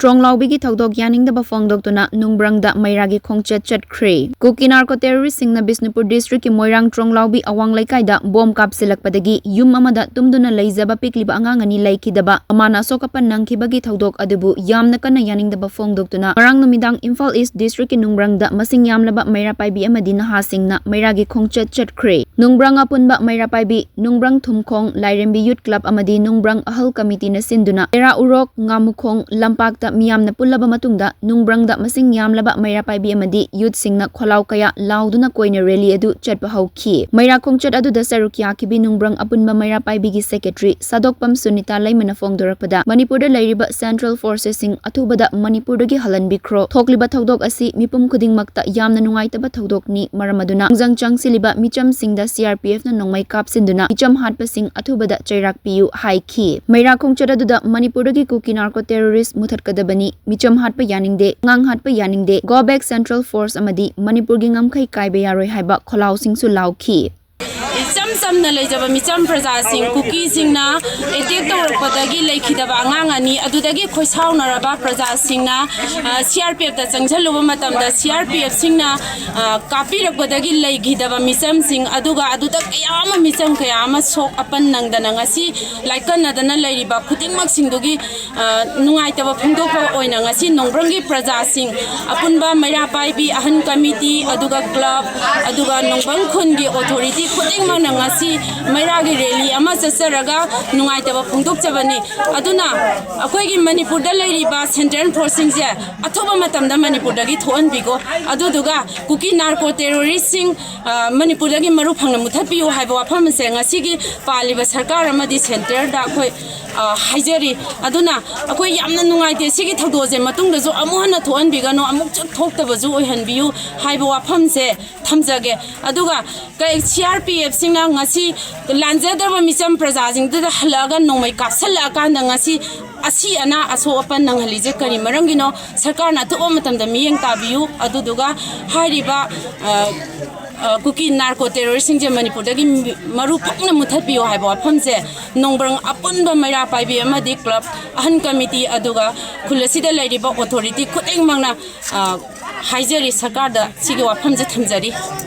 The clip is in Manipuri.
Tronglaobi gi thodok yaningdaba phongdoktuna Nungbrangda mairagi khongchet chatkhre. Kuki narco terrorist singna Bisnupur district ki Moirang Tronglaobi awang laikaida bom kapsilakpadagi yum amada tumduna leizaba pikliba angangani laikidaba amana sokapan nangkhibagi thodok adubu yamna kana yaningdaba phongdoktuna marang numidang Imphal East district ki Nungbrangda masing yamlaba maira paibi amadi naha singna mairagi khongchet chatkhre. Nungbrang apunba maira paibi Nungbrang Thumkhong Lairembi Youth Club amadi Nungbrang Ahal Committee na sinduna era urok ngamukhong lampakta miyamna pullaba matungda Nungbrangda masing yamlaba maira paibi amadi youth singna kholau kaya lauduna koina rally adu chatpa hauki maira khongchat adu da sarukya kibi Nungbrang apunba maira paibi gi secretary Sadokpam Sunita Laimana phongdorakpada Manipurda lairiba Central Forces sing athubada Manipurdagi halanbikro thokliba thodok asi mipum khudingmakta yamna nungaitaba thodokni maramaduna jangchang siliba micham singda CRPF na nongmai kapsinduna micham hatpa sing athubada chairak piu haiki maira khongchat adu da Manipurdagi kuki narco terrorist muthatkadabani micham hatpa yaningde ngang hatpa yaningde go back Central Force amadi Manipurgi ngamkhai kaiba yaroi haiba kholau singsu lauki Cham cham na lejaba micham praja sing cookie sing na attack tawrpadagi leikhidaba angang ani adudagi khoisau naraba praja sing na CRPF da changjaluba matamda CRPF sing na kapi rakpadagi leikhidaba micham sing aduga aduda kayama micham kayama sok apan nangdana ngasi laikan nadana leiriba khudingmak singdogi nungaitaba phungdokpa oina ngasi Nungbrangi praja sing apunba maira paibi ahan committee aduga club aduga Nungbang khungi authority khudingmak ngasi mairagi rally ama chasaraga nungaitaba phungdokchabani aduna akoigi Manipurda leiriba Central Forcing je athoba matamda Manipurdagi thoanbigo aduduga kuki narco terrorist sing Manipurdagi maru phangna muthapiu haiba wafam se ngasi paliba sarkar amadi center da khoi haijari aduna akoi yamna nungaite sigi thodoje matungda jo amuhana thoanbigano amuk chak thoktaba jo oihanbiu haiba wafam se thamjage aduga kai CRPF singna ngasi lanjadaba micham prajajing da halaga nomai kapsala kanda ngasi asi ana aso apan nang halije kari marangino sarkar na thoba matamda miyeng tabiu aduduga hariba kuki narco terrorist sing je Manipurdagi maru phangna muthapiyo haiba wafamse Nungbrang apunba maira paibi amadi club ahan committee aduga khulasida lairiba authority khudengmangna haijari sarkar da sigi wafamje thamjari